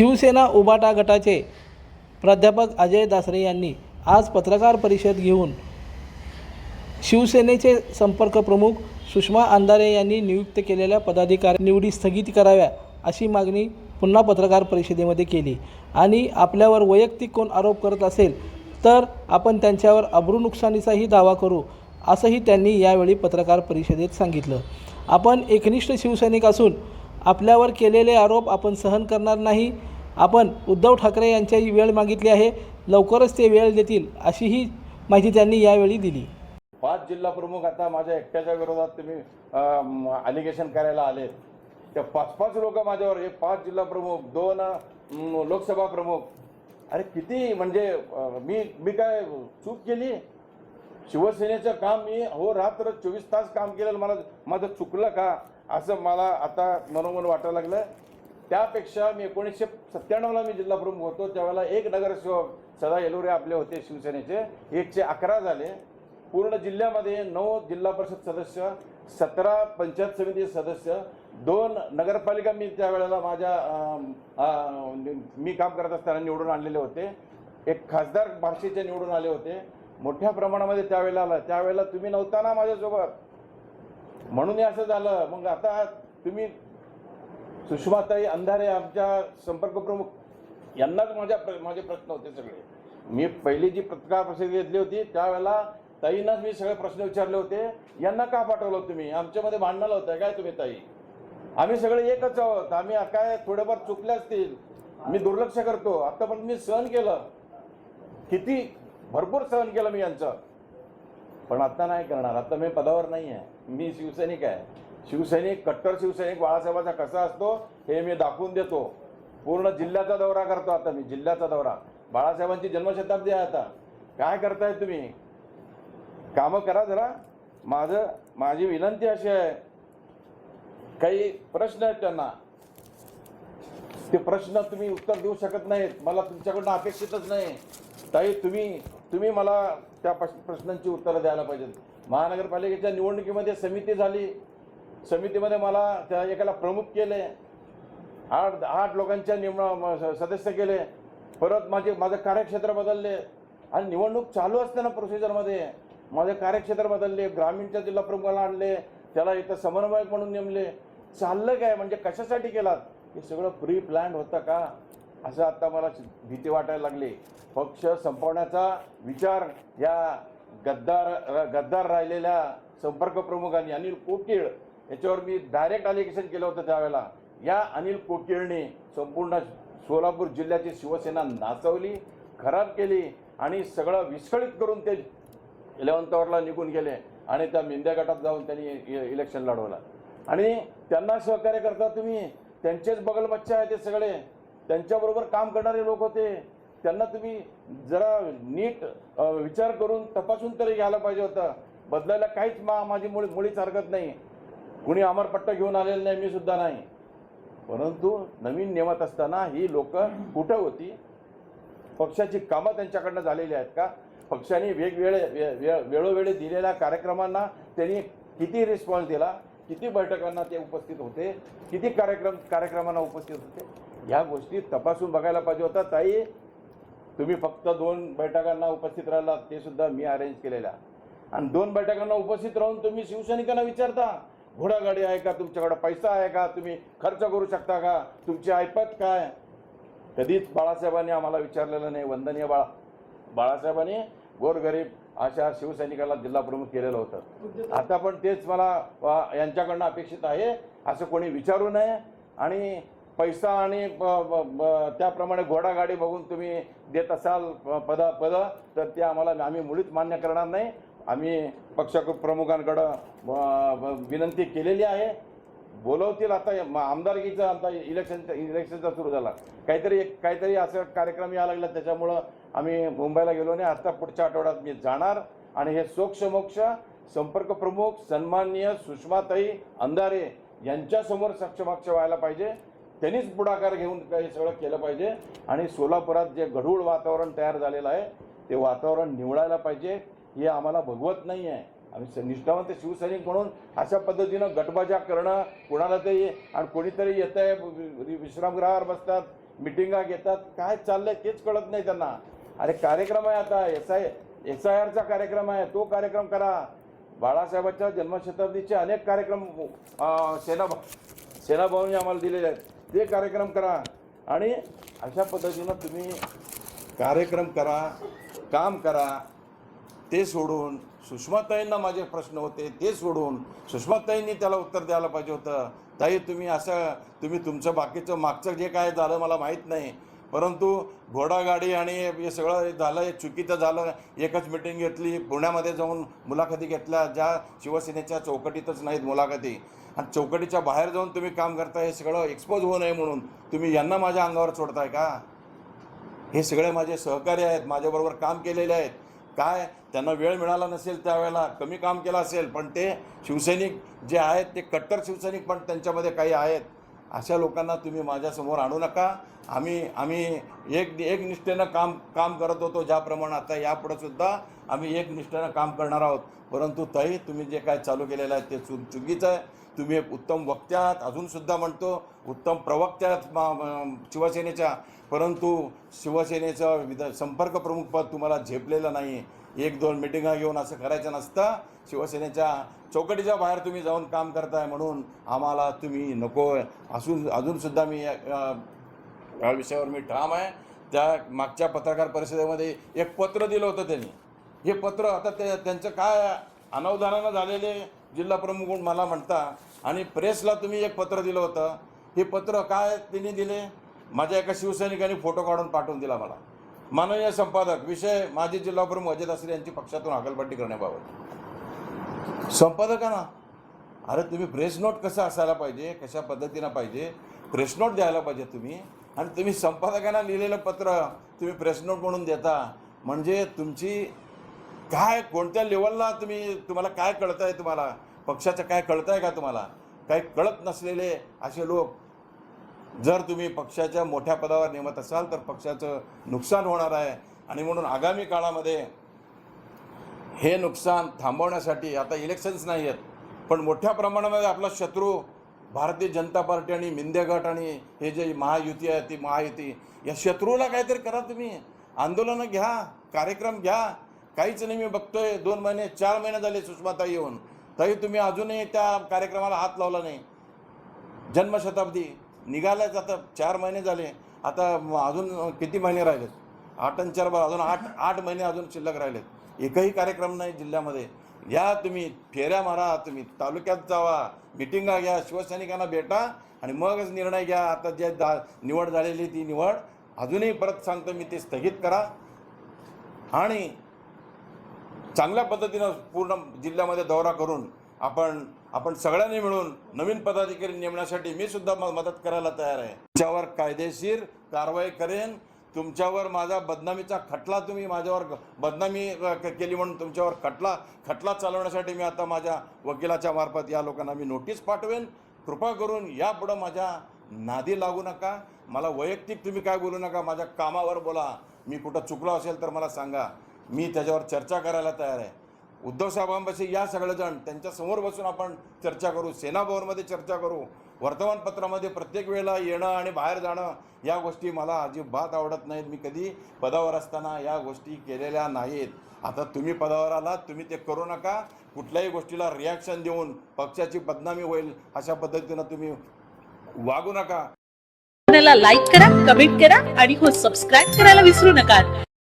शिवसेना उबाटा गटाचे प्राध्यापक अजय दासरे यांनी आज पत्रकार परिषद घेऊन शिवसेनेचे संपर्क प्रमुख सुषमा अंधारे यांनी नियुक्त केलेल्या पदाधिकारी निवडी स्थगित कराव्या अशी मागणी पुन्हा पत्रकार परिषदेमध्ये केली आणि आपल्यावर वैयक्तिक कोण आरोप करत असेल तर आपण त्यांच्यावर अब्रू नुकसानीचाही दावा करू असंही त्यांनी यावेळी पत्रकार परिषदेत सांगितलं। आपण एकनिष्ठ शिवसैनिक असून आपल्यावर केलेले आरोप आपण सहन करणार नाही। आपण उद्धव ठाकरे यांची वेळ मागितली आहे, लवकरच ते वेळ देतील अशीही माहिती त्यांनी यावेळी दिली। 5 जिल्हा प्रमुख आता माझ्या एकट्याच्या विरोधात तुम्ही अलिगेशन करायला आले, त्या 5 लोक माझ्यावर, हे 5 जिल्हा प्रमुख, 2 लोकसभा प्रमुख, अरे किती म्हणजे मी काय चूक केली? शिवसेनेचं काम मी हो रात्र 24 तास काम केलं, माझं चुकलं का असं मला आता मनोमन वाटायला लागलं। त्यापेक्षा मी 1997ला मी जिल्हा प्रमुख होतो, त्यावेळेला 1 नगरसेवक सदा येलुरे आपले होते शिवसेनेचे, 111 झाले। पूर्ण जिल्ह्यामध्ये 9 जिल्हा परिषद सदस्य, 17 पंचायत समिती सदस्य, 2 नगरपालिका मी त्यावेळेला मी काम करत असताना निवडून आणलेले होते, 1 खासदार बार्शीचे निवडून आले होते, मोठ्या प्रमाणामध्ये त्यावेळेला आला। त्यावेळेला तुम्ही नव्हता ना माझ्यासोबत, म्हणून हे असं झालं। मग आता तुम्ही सुषमाताई अंधारे आमच्या संपर्क प्रमुख यांनाच माझे प्रश्न होते सगळे। मी पहिली जी पत्रकार परिषद घेतली होती त्यावेळेला ताईंनाच मी सगळे प्रश्न विचारले होते, यांना का पाठवलं तुम्ही? आमच्यामध्ये भांडणाला होतं काय तुम्ही ताई? आम्ही सगळे एकच आहोत, आम्ही काय थोडेफार चुकले असतील, मी दुर्लक्ष करतो आता, पण मी सहन केलं, किती भरपूर सहन केलं मी यांचं, पण आता नाही करणार। आता मी पदावर नाही आहे, मी शिवसैनिक आहे, शिवसैनिक, कट्टर शिवसैनिक बाळासाहेबांचा कसा असतो हे मी दाखवून देतो। पूर्ण जिल्ह्याचा दौरा करतो आता मी, जिल्ह्याचा दौरा। बाळासाहेबांची जन्मशताब्दी आहे आता, काय करताय तुम्ही? कामं करा जरा। माझी विनंती अशी आहे, काही प्रश्न आहेत त्यांना, ते प्रश्न तुम्ही उत्तर देऊ शकत नाहीत, मला तुमच्याकडनं अपेक्षितच नाही ताई। तुम्ही मला त्या प्रश्नांची उत्तरं द्यायला पाहिजेत। महानगरपालिकेच्या निवडणुकीमध्ये समिती झाली, समितीमध्ये मला त्या एकाला प्रमुख केले, 8 लोकांच्या सदस्य केले, परत माझं कार्यक्षेत्र बदलले आणि निवडणूक चालू असताना प्रोसिजरमध्ये माझे कार्यक्षेत्र बदलले, ग्रामीणच्या जिल्हा प्रमुखाला आणले, त्याला इथं समन्वयक म्हणून नेमले। चाललं काय म्हणजे कशासाठी केलात? हे सगळं प्री प्लॅन होतं का असं आता मला भीती वाटायला लागली। पक्ष संपवण्याचा विचार या गद्दार राहिलेल्या संपर्क प्रमुखांनी, अनिल कोकीळ याच्यावर मी डायरेक्ट अलिगेशन केलं होतं त्यावेळेला। या अनिल कोकीळने संपूर्ण सोलापूर जिल्ह्याची शिवसेना नाचवली, खराब केली आणि सगळं विस्कळीत करून ते 11th आवरला निघून गेले आणि त्या मिंद्या गटात जाऊन त्यांनी इलेक्शन लढवलं। आणि त्यांना सहकार्य करता तुम्ही, त्यांचेच बगलबच्चे आहे ते सगळे, त्यांच्याबरोबर काम करणारे लोक होते, त्यांना तुम्ही जरा नीट विचार करून तपासून तरी घ्यायला पाहिजे होतं। बदलायला काहीच माझी मुळीच हरकत नाही, कुणी अमरपट्टा घेऊन आलेलं नाही, मी सुद्धा नाही, परंतु नवीन नेमत असताना ही लोक कुठं होती? पक्षाची कामं त्यांच्याकडनं झालेली आहेत का? पक्षाने वेळोवेळी दिलेल्या कार्यक्रमांना त्यांनी किती रिस्पॉन्स दिला, किती बैठकांना ते उपस्थित होते, किती कार्यक्रमांना उपस्थित होते, ह्या गोष्टी तपासून बघायला पाहिजे होता ताई। तुम्ही फक्त 2 बैठकांना उपस्थित राहिला, ते सुद्धा मी अरेंज केलेल्या, आणि 2 बैठकांना उपस्थित राहून तुम्ही शिवसैनिकांना विचारता घोडागाडी आहे का, तुमच्याकडे पैसा आहे का, तुम्ही खर्च करू शकता का, तुमची ऐपत काय? कधीच बाळासाहेबांनी आम्हाला विचारलेलं नाही। वंदनीय बाळासाहेबांनी गोरगरीब अशा शिवसैनिकाला जिल्हा प्रमुख केलेलं होतं। आता पण तेच मला यांच्याकडनं अपेक्षित आहे, असं कोणी विचारू नये। आणि पैसा आणि त्याप्रमाणे घोडागाडी बघून तुम्ही देत असाल पद तर ते आम्ही मुळीच मान्य करणार नाही। आम्ही पक्ष प्रमुखांकडं विनंती केलेली आहे, बोलवतील आता आमदारकीचं, आता इलेक्शनचा सुरू झाला, काहीतरी असं कार्यक्रम यायला लागला, त्याच्यामुळं आम्ही मुंबईला गेलो नाही। आता पुढच्या आठवड्यात मी जाणार आणि हे सोक्षमोक्ष संपर्क प्रमुख सन्माननीय सुषमाताई अंधारे यांच्यासमोर सक्षमाक्ष व्हायला पाहिजे, त्यांनीच पुढाकार घेऊन हे सगळं केलं पाहिजे। आणि सोलापुरात जे गढूळ वातावरण तयार झालेलं आहे ते वातावरण निवळायला पाहिजे, हे आम्हाला भगवत नाही आहे। आम्ही निष्ठावंत शिवसैनिक म्हणून अशा पद्धतीनं गटबाजा करणं, कोणाला तरी आणि कोणीतरी येतंय विश्रामगृहावर बसतात, मिटिंगा घेतात, काय चाललंय तेच कळत नाही त्यांना. अरे कार्यक्रम आहे आता, SIR चा कार्यक्रम आहे, तो कार्यक्रम करा. बाळासाहेबांच्या जन्मशताब्दीचे अनेक कार्यक्रम सेनाभाऊंनी आम्हाला दिलेले आहेत, ते कार्यक्रम करा. आणि अशा पद्धतीनं तुम्ही कार्यक्रम करा, काम करा. ते सोडून सुषमाताईंना माझे प्रश्न होते, ते सोडून सुषमाताईंनी त्याला उत्तर द्यायला पाहिजे होतं. ताई तुम्ही तुमचं बाकीचं मागचं जे काय झालं मला माहीत नाही, परंतु घोडागाडी आणि हे सगळं झालं, हे चुकीचं झालं. एकच मिटिंग घेतली, पुण्यामध्ये जाऊन मुलाखती घेतल्या, ज्या शिवसेनेच्या चौकटीतच नाहीत मुलाखती, आणि चौकटीच्या बाहेर जाऊन तुम्ही काम करताय. हे सगळं एक्सपोज होऊ नये म्हणून तुम्ही यांना माझ्या अंगावर सोडताय का? हे सगळे माझे सहकारी आहेत, माझ्याबरोबर काम केलेले आहेत. काय त्यांना वेळ मिळाला नसेल, त्यावेळेला कमी काम केलं असेल, पण ते शिवसैनिक जे आहेत ते कट्टर शिवसैनिक पण त्यांच्यामध्ये काही आहेत. अशा लोकांना तुम्ही माझ्यासमोर आणू नका. आम्ही एक निष्ठेनं काम करत होतो, ज्याप्रमाणे आता यापुढे सुद्धा आम्ही एक निष्ठेनं काम करणार आहोत. परंतु ताई तुम्ही जे काय चालू केलेलं आहे ते चुकीचं आहे. तुम्ही एक उत्तम वक्ते आहात, अजूनसुद्धा म्हणतो उत्तम प्रवक्ते आहात शिवसेनेच्या, परंतु शिवसेनेचं संपर्क प्रमुख पद तुम्हाला झेपलेलं नाही. 1-2 मिटिंगा घेऊन असं करायचं नसतं. शिवसेनेच्या चौकटीच्या बाहेर तुम्ही जाऊन काम करताय, म्हणून आम्हाला तुम्ही नको. अजूनसुद्धा मी या विषयावर मी ठाम आहे. त्या मागच्या पत्रकार परिषदेमध्ये एक पत्र दिलं होतं त्यांनी. हे पत्र आता त्यांचं काय अनावधानानं झालेले जिल्हा प्रमुख म्हणून मला म्हणता, आणि प्रेसला तुम्ही एक पत्र दिलं होतं. हे पत्र काय त्यांनी दिले? माझ्या एका शिवसैनिकांनी फोटो काढून पाठवून दिला मला. माननीय संपादक, विषय माजी जिल्हा प्रमुख अजय दासरे यांची पक्षातून हकालपट्टी करण्याबाबत. संपादकांना अरे तुम्ही प्रेस नोट कसं असायला पाहिजे, कशा पद्धतीनं पाहिजे, प्रेस नोट द्यायला पाहिजे तुम्ही, आणि तुम्ही संपादकांना लिहिलेलं पत्र तुम्ही प्रेस नोट म्हणून देता. म्हणजे तुमची काय, कोणत्या लेवलला तुम्हाला काय कळतं आहे? तुम्हाला पक्षाचं काय कळतं आहे का? तुम्हाला काही कळत नसलेले असे लोक जर तुम्ही पक्षाच्या मोठ्या पदावर नेमत असाल तर पक्षाचं नुकसान होणार आहे. आणि म्हणून आगामी काळामध्ये हे नुकसान थांबवण्यासाठी, आता इलेक्शन्स नाही आहेत, पण मोठ्या प्रमाणामध्ये आपला शत्रू भारतीय जनता पार्टी आणि मिंदे गट आणि हे जे महायुती आहे ती महायुती, या शत्रूला काहीतरी करा. तुम्ही आंदोलनं घ्या, कार्यक्रम घ्या. काहीच नाही. मी बघतोय 2 महिने 4 महिने झाले सुषमाताई येऊन, तरी तुम्ही अजूनही त्या कार्यक्रमाला हात लावला नाही. जन्मशताब्दी निघाल्याच आता 4 महिने झाले, आता अजून किती महिने राहिलेत? 8 आणि 4 अजून 8 महिने अजून शिल्लक राहिलेत. एकही कार्यक्रम नाही जिल्ह्यामध्ये. या तुम्ही फेऱ्या मारा, तुम्ही तालुक्यात जावा, मिटिंगा घ्या, शिवसैनिकांना भेटा, आणि मगच निर्णय घ्या. आता जे निवड झालेली ती निवड अजूनही परत सांगतो मी, ते स्थगित करा. आणि चांगल्या पद्धतीनं पूर्ण जिल्ह्यामध्ये दौरा करून आपण सगळ्यांनी मिळून नवीन पदाधिकारी नेमण्यासाठी मी सुद्धा मदत करायला तयार आहे. तुमच्यावर कायदेशीर कारवाई करेन. तुमच्यावर माझा बदनामीचा खटला, तुम्ही माझ्यावर बदनामी केली म्हणून तुमच्यावर खटला चालवण्यासाठी मी आता माझ्या वकिलाच्या मार्फत या लोकांना मी नोटीस पाठवेन. कृपा करून यापुढं माझ्या नादी लागू नका. मला वैयक्तिक तुम्ही काय बोलू नका. माझ्या कामावर बोला. मी कुठं चुकलो असेल तर मला सांगा, मी त्याच्यावर चर्चा करायला तयार आहे. उद्धव साहेबांपाशी या सगळेजण त्यांच्यासमोर बसून आपण चर्चा करू, सेनाभवनमध्ये चर्चा करू. वर्तमानपत्रामध्ये प्रत्येक वेळेला येणं आणि बाहेर जाणं या गोष्टी मला अजिबात आवडत नाहीत. मी कधी पदावर असताना या गोष्टी केलेल्या नाहीत. आता तुम्ही पदावर आलात, तुम्ही ते करू नका. कुठल्याही गोष्टीला रिॲक्शन देऊन पक्षाची बदनामी होईल अशा पद्धतीनं तुम्ही वागू नका. लाईक करा, कमेंट करा आणि सबस्क्राईब करायला विसरू नका.